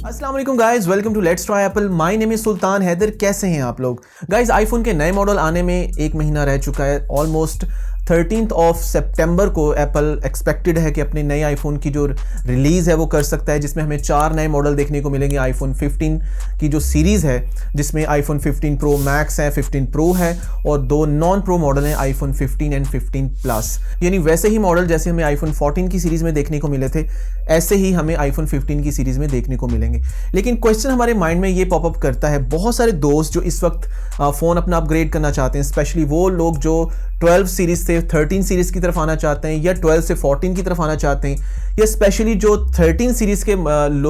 अस्सलाम वालेकुम guys, welcome to let's try apple. My name is Sultan Haider. कैसे हैं आप लोग गाइस? आईफोन के नए मॉडल आने में एक महीना रह चुका है। ऑलमोस्ट 13th ऑफ सितंबर को एप्पल एक्सपेक्टेड है कि अपने नए आईफोन की जो रिलीज़ है वो कर सकता है, जिसमें हमें 4 नए मॉडल देखने को मिलेंगे। आईफोन 15 की जो सीरीज़ है, जिसमें आईफोन 15 प्रो मैक्स है, 15 प्रो है और 2 नॉन प्रो मॉडल हैं, आईफोन 15 एंड 15 प्लस। यानी वैसे ही मॉडल जैसे हमें आईफोन 14 की सीरीज़ में देखने को मिले थे, ऐसे ही हमें आईफोन 15 की सीरीज़ में देखने को मिलेंगे। लेकिन क्वेश्चन हमारे माइंड में ये पॉपअप करता है, बहुत सारे दोस्त जो इस वक्त फ़ोन अपना अपग्रेड करना चाहते हैं, स्पेशली वो लोग जो 12 सीरीज़ से 13 सीरीज़ की तरफ आना चाहते हैं या 12 से 14 की तरफ आना चाहते हैं, या स्पेशली जो 13 सीरीज़ के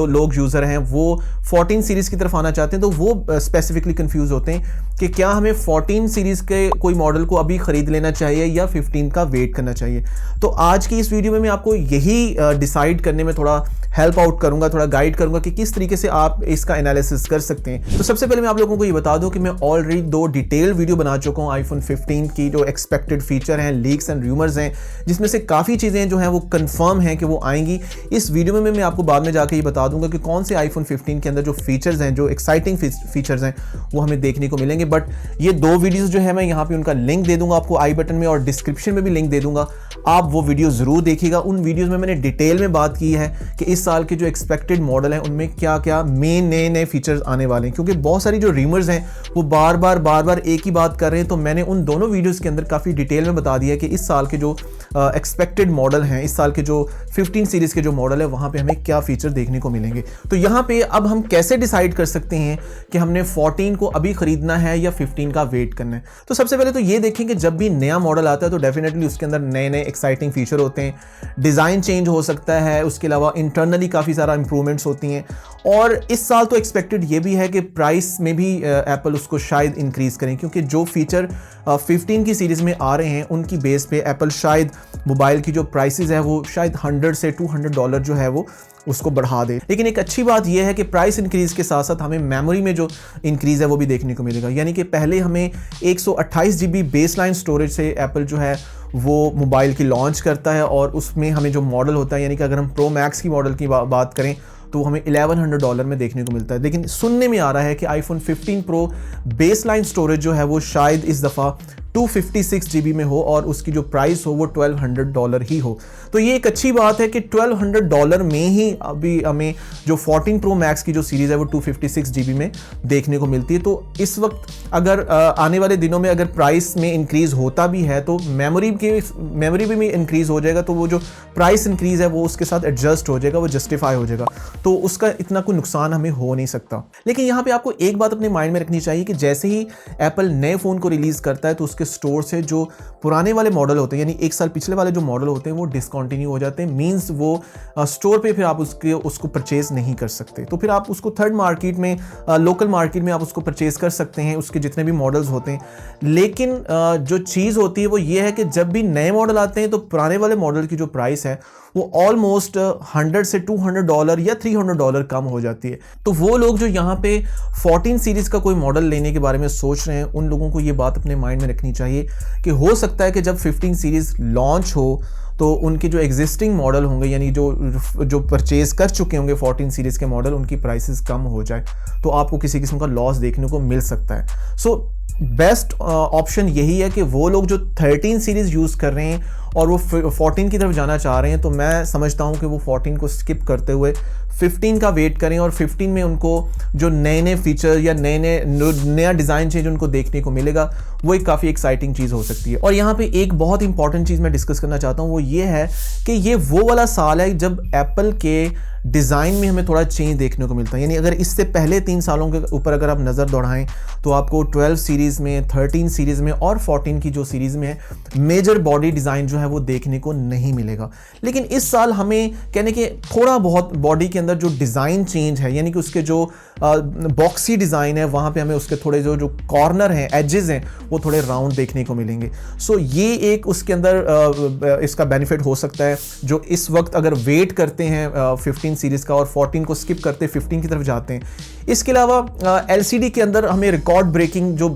लोग यूज़र हैं वो 14 सीरीज़ की तरफ आना चाहते हैं, तो वो स्पेसिफिकली कंफ्यूज होते हैं कि क्या हमें 14 सीरीज़ के कोई मॉडल को अभी ख़रीद लेना चाहिए या 15 का वेट करना चाहिए। तो आज की इस वीडियो में मैं आपको यही डिसाइड करने में थोड़ा हेल्प आउट करूंगा, थोड़ा गाइड करूंगा कि किस तरीके से आप इसका एनालिसिस कर सकते हैं। तो सबसे पहले मैं आप लोगों को ये बता दूं कि मैं ऑलरेडी 2 डिटेल वीडियो बना चुका हूं आईफोन 15 की, जो एक्सपेक्टेड फीचर हैं, लीक्स एंड र्यूमर्स हैं, जिसमें से काफ़ी चीज़ें जो हैं वो कंफर्म हैं कि वो आएंगी। इस वीडियो में मैं आपको बाद में जाकर ये बता दूंगा कि कौन से आईफोन 15 के अंदर जो फीचर्स हैं, जो एक्साइटिंग फीचर्स हैं, वो हमें देखने को मिलेंगे। बट ये 2 वीडियोज़ जो है मैं यहाँ पर उनका लिंक दे दूँगा आपको आई बटन में, और डिस्क्रिप्शन में भी लिंक दे दूँगा। आप वो वीडियो ज़रूर देखिएगा। उन वीडियोज़ में मैंने डिटेल में बात की है कि इस साल के जो एक्सपेक्टेड मॉडल हैं उनमें क्या क्या मेन नए फीचर्स आने वाले हैं, क्योंकि बहुत सारी जो रीमर्स हैं वो बार बार एक ही बात कर रहे हैं। तो मैंने उन दोनों वीडियोस के अंदर काफ़ी डिटेल में बता दिया कि इस साल के जो एक्सपेक्टेड मॉडल हैं, इस साल के जो 15 सीरीज़ के जो मॉडल है, वहाँ पे हमें क्या फीचर देखने को मिलेंगे। तो यहाँ पे अब हम कैसे डिसाइड कर सकते हैं कि हमने 14 को अभी ख़रीदना है या 15 का वेट करना है। तो सबसे पहले तो ये देखें कि जब भी नया मॉडल आता है तो डेफिनेटली उसके अंदर नए एक्साइटिंग फीचर होते हैं, डिज़ाइन चेंज हो सकता है, उसके अलावा इंटरनली काफ़ी सारा इंप्रूवमेंट्स होती हैं। और इस साल तो एक्सपेक्टेड ये भी है कि प्राइस में भी एप्पल उसको शायद इंक्रीज़ करें, क्योंकि जो फीचर 15 की सीरीज़ में आ रहे हैं उनकी बेस पे एप्पल शायद मोबाइल की जो प्राइसेस है वो शायद $100 से $200 जो है वो उसको बढ़ा दे। लेकिन एक अच्छी बात यह है कि प्राइस इंक्रीज़ के साथ साथ हमें मेमोरी में जो इंक्रीज़ है वो भी देखने को मिलेगा। यानी कि पहले हमें 128 GB बेसलाइन स्टोरेज से एप्पल जो है वो मोबाइल की लॉन्च करता है, और उसमें हमें जो मॉडल होता है, यानी कि अगर हम प्रो मैक्स की मॉडल की बात करें तो हमें $1100 में देखने को मिलता है। लेकिन सुनने में आ रहा है कि आईफोन 15 प्रो बेसलाइन स्टोरेज जो है वो शायद इस दफ़ा 256 GB में हो और उसकी जो प्राइस हो वो $1200 ही हो। तो ये एक अच्छी बात है कि $1200 में ही अभी हमें जो 14 प्रो मैक्स की जो सीरीज़ है वो 256 GB में देखने को मिलती है। तो इस वक्त अगर आने वाले दिनों में अगर प्राइस में इंक्रीज़ होता भी है तो मेमोरी भी इंक्रीज़ हो जाएगा, तो वो जो प्राइस इंक्रीज़ है वो उसके साथ एडजस्ट हो जाएगा, वो जस्टिफाई हो जाएगा, तो उसका इतना कोई नुकसान हमें हो नहीं सकता। लेकिन यहाँ पे आपको एक बात अपने माइंड में रखनी चाहिए कि जैसे ही एप्पल नए फ़ोन को रिलीज़ करता है तो उसके स्टोर से जो पुराने वाले मॉडल होते हैं, यानी 1 साल पिछले वाले जो मॉडल होते हैं, वो डिसकंटिन्यू हो जाते हैं। मींस वो स्टोर पे फिर आप उसको परचेज नहीं कर सकते। तो फिर आप उसको थर्ड मार्केट में, लोकल मार्केट में आप उसको परचेज कर सकते हैं, उसके जितने भी मॉडल्स होते हैं। लेकिन जो चीज़ होती है वो ये है कि जब भी नए मॉडल आते हैं तो पुराने वाले मॉडल की जो प्राइस है वो ऑलमोस्ट $100 से $200 या $300 कम हो जाती है। तो वो लोग जो यहाँ पे 14 सीरीज़ का कोई मॉडल लेने के बारे में सोच रहे हैं, उन लोगों को ये बात अपने माइंड में रखनी चाहिए कि हो सकता है कि जब 15 सीरीज़ लॉन्च हो तो उनके जो एग्जिस्टिंग मॉडल होंगे, यानी जो परचेज़ कर चुके होंगे 14 सीरीज़ के मॉडल, उनकी प्राइसेस कम हो जाए, तो आपको किसी किस्म का लॉस देखने को मिल सकता है। सो बेस्ट ऑप्शन यही है कि वो लोग जो 13 सीरीज़ यूज़ कर रहे हैं और वो 14 की तरफ जाना चाह रहे हैं, तो मैं समझता हूँ कि वो 14 को स्किप करते हुए 15 का वेट करें, और 15 में उनको जो नए फीचर या नया डिज़ाइन चेंज उनको देखने को मिलेगा, वो एक काफ़ी एक्साइटिंग चीज़ हो सकती है। और यहाँ पे एक बहुत इंपॉर्टेंट चीज़ मैं डिस्कस करना चाहता हूँ, वो ये है कि ये वो वाला साल है जब एप्पल के डिज़ाइन में हमें थोड़ा चेंज देखने को मिलता है। यानी अगर इससे पहले 3 सालों के ऊपर अगर आप नज़र दौड़ाएं तो आपको 12 सीरीज़ में, 13 सीरीज़ में और 14 की जो सीरीज़ में है, मेजर बॉडी डिज़ाइन जो है वो देखने को नहीं मिलेगा। लेकिन इस साल हमें कहने के थोड़ा बहुत बॉडी के अंदर जो डिज़ाइन चेंज है, यानी कि उसके जो बॉक्सी डिज़ाइन है, वहाँ पे हमें उसके थोड़े जो कॉर्नर हैं, एजेस हैं, वो थोड़े राउंड देखने को मिलेंगे। सो ये एक उसके अंदर इसका बेनिफिट हो सकता है, जो इस वक्त अगर वेट करते हैं 15 सीरीज़ का और 14 को स्किप करते 15 की तरफ जाते हैं। इसके अलावा LCD के अंदर हमें रिकॉर्ड ब्रेकिंग जो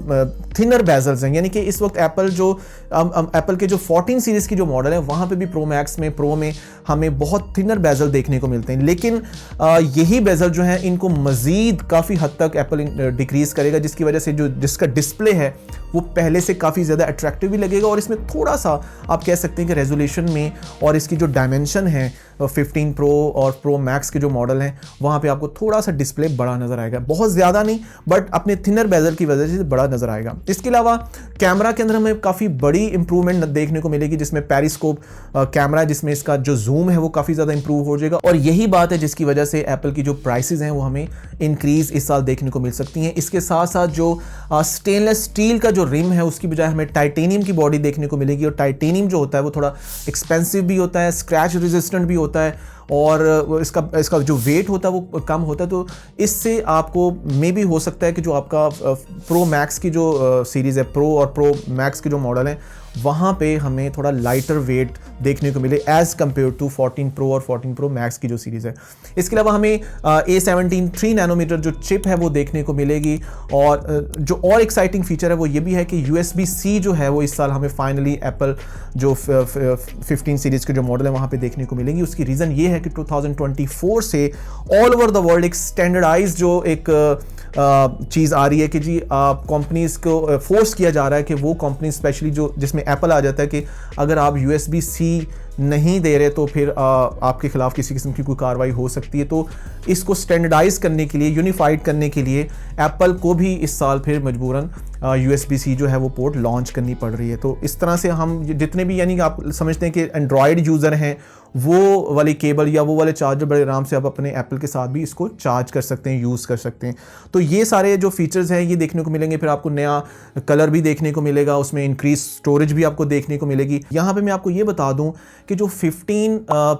थिनर बेजल्स हैं, यानी कि इस वक्त एप्पल के जो 14 सीरीज़ की जो मॉडल है वहाँ पे भी प्रो मैक्स में, प्रो में हमें बहुत थिनर बेजल देखने को मिलते हैं, लेकिन यही बेजल जो है इनको मज़ीद काफ़ी हद तक एप्पल डिक्रीज़ करेगा, जिसकी वजह से जिसका डिस्प्ले है वो पहले से काफ़ी ज़्यादा अट्रैक्टिव भी लगेगा, और इसमें थोड़ा सा आप कह सकते हैं कि रेजोल्यूशन में और इसकी जो डायमेंशन है 15 प्रो और प्रो मैक्स के जो मॉडल हैं वहाँ पे आपको थोड़ा सा डिस्प्ले बड़ा नज़र आएगा, बहुत ज़्यादा नहीं बट अपने थिनर बेजल की वजह से बड़ा नज़र आएगा। इसके अलावा कैमरा के अंदर हमें काफ़ी बड़ी इंप्रूवमेंट देखने को मिलेगी, जिसमें पेरिस्कोप कैमरा है, जिसमें इसका जो जूम है वो काफ़ी ज़्यादा इंप्रूव हो जाएगा, और यही बात है जिसकी वजह से एप्पल की जो प्राइसेस हैं वो हमें इंक्रीज़ इस साल देखने को मिल सकती हैं। इसके साथ साथ जो स्टेनलेस स्टील का जो रिम है उसकी बजाय हमें टाइटेनियम की बॉडी देखने को मिलेगी, और टाइटेनियम जो होता है वो थोड़ा एक्सपेंसिव भी होता है, स्क्रैच रेजिस्टेंट भी होता है, और इसका जो वेट होता है वो कम होता है, तो इससे आपको मे बी हो सकता है कि जो आपका प्रो मैक्स की जो सीरीज़ है, प्रो और प्रो मैक्स के जो मॉडल हैं वहाँ पे हमें थोड़ा लाइटर वेट देखने को मिले एज़ कम्पेयर टू 14 प्रो और 14 प्रो मैक्स की जो सीरीज़ है। इसके अलावा हमें A17 3 नैनोमीटर जो चिप है वो देखने को मिलेगी, और जो और एक्साइटिंग फीचर है वो ये भी है कि USB-C जो है वो इस साल हमें फाइनली एप्पल जो 15 सीरीज़ के जो मॉडल है वहाँ पे देखने को मिलेगी। उसकी रीज़न ये है कि 2024 से ऑल ओवर द वर्ल्ड एक स्टैंडर्डाइज जो एक चीज़ आ रही है कि जी कंपनीज़ को फोर्स किया जा रहा है कि वो कंपनी स्पेशली जो जिसमें एप्पल आ जाता है कि अगर आप USB-C नहीं दे रहे तो फिर आपके खिलाफ किसी किस्म की कोई कार्रवाई हो सकती है। तो इसको स्टैंडर्डाइज करने के लिए, यूनिफाइड करने के लिए एप्पल को भी इस साल फिर मजबूरन USB-C जो है वो पोर्ट लॉन्च करनी पड़ रही है। तो इस तरह से हम जितने भी, यानी कि आप समझते हैं कि एंड्रॉयड यूज़र हैं वो वाली केबल या वो वाले चार्जर बड़े आराम से आप अपने एप्पल के साथ भी इसको चार्ज कर सकते हैं, यूज़ कर सकते हैं। तो ये सारे जो फीचर्स हैं ये देखने को मिलेंगे। फिर आपको नया कलर भी देखने को मिलेगा, उसमें इंक्रीज स्टोरेज भी आपको देखने को मिलेगी। यहाँ पे मैं आपको ये बता दूँ कि जो 15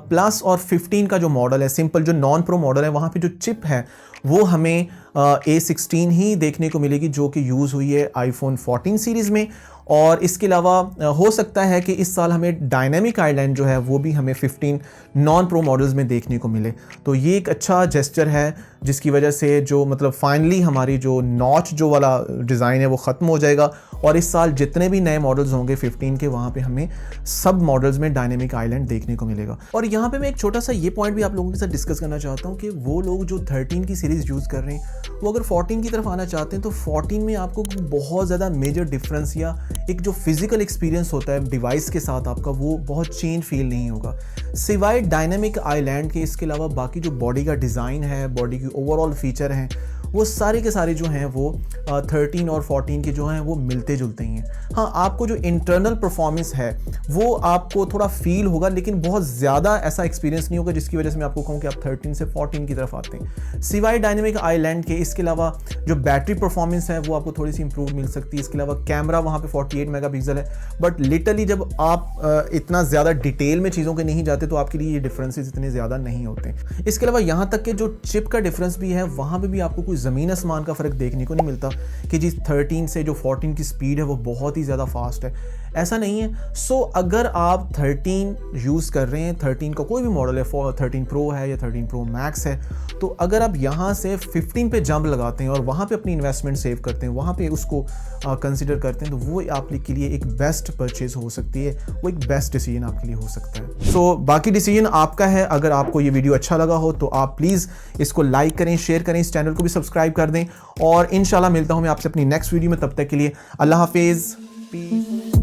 प्लस और 15 का जो मॉडल है, सिंपल जो नॉन प्रो मॉडल है, वहाँ पे जो चिप है वो हमें A16 ही देखने को मिलेगी जो कि यूज़ हुई है iPhone 14 सीरीज़ में। और इसके अलावा हो सकता है कि इस साल हमें डायनेमिक आइलैंड जो है वो भी हमें 15 नॉन प्रो मॉडल्स में देखने को मिले। तो ये एक अच्छा जेस्चर है जिसकी वजह से जो मतलब फाइनली हमारी जो नॉच जो वाला डिज़ाइन है वो ख़त्म हो जाएगा, और इस साल जितने भी नए मॉडल्स होंगे 15 के वहाँ पे हमें सब मॉडल्स में डायनेमिक आइलैंड देखने को मिलेगा। और यहाँ पे मैं एक छोटा सा ये पॉइंट भी आप लोगों के साथ डिस्कस करना चाहता हूँ कि वो लोग जो 13 की सीरीज़ यूज़ कर रहे हैं वो अगर 14 की तरफ आना चाहते हैं तो 14 में आपको बहुत ज़्यादा मेजर डिफरेंस या एक जो फिजिकल एक्सपीरियंस होता है डिवाइस के साथ आपका वो बहुत चेंज फील नहीं होगा सिवाय डायनेमिक आइलैंड के। इसके अलावा बाकी जो बॉडी का डिज़ाइन है, बॉडी की ओवरऑल फीचर हैं, वो सारे के सारे जो हैं वो 13 और 14 के जो हैं वो मिलते जुलते ही हैं। हाँ, आपको जो इंटरनल परफॉर्मेंस है वो आपको थोड़ा फील होगा, लेकिन बहुत ज़्यादा ऐसा एक्सपीरियंस नहीं होगा जिसकी वजह से मैं आपको कहूँ कि आप 13 से 14 की तरफ आते हैं सिवाय डायनेमिक आइलैंड के। इसके अलावा जो बैटरी परफॉर्मेंस है वो आपको थोड़ी सी इंप्रूव मिल सकती है। इसके अलावा कैमरा वहाँ पे 48 मेगापिक्सल है, बट लिटरली जब आप इतना ज़्यादा डिटेल में चीज़ों के नहीं जाते तो आपके लिए ये डिफरेंसेस इतने ज़्यादा नहीं होते। इसके अलावा यहाँ तक कि जो चिप का डिफरेंस भी है वहाँ पर भी आपको कोई ज़मीन आसमान का फ़र्क देखने को नहीं मिलता कि जी 13 से जो 14 की स्पीड है वो बहुत ही ज़्यादा फास्ट है, ऐसा नहीं है। सो अगर आप 13 यूज़ कर रहे हैं, 13 का कोई भी मॉडल है, 13 प्रो है या 13 प्रो मैक्स है, तो अगर आप यहाँ से 15 पे जंप लगाते हैं और वहाँ पे अपनी इन्वेस्टमेंट सेव करते हैं, वहाँ पे उसको कंसिडर करते हैं, तो वो आपके लिए एक बेस्ट परचेज हो सकती है, वो एक बेस्ट डिसीजन आपके लिए हो सकता है। सो बाकी डिसीजन आपका है। अगर आपको ये वीडियो अच्छा लगा हो तो आप प्लीज़ इसको लाइक करें, शेयर करें, इस चैनल को भी सब्सक्राइब कर दें, और इंशाल्लाह मिलता हूँ मैं आपसे अपनी नेक्स्ट वीडियो में। तब तक के लिए अल्लाह हाफिज़, पीस।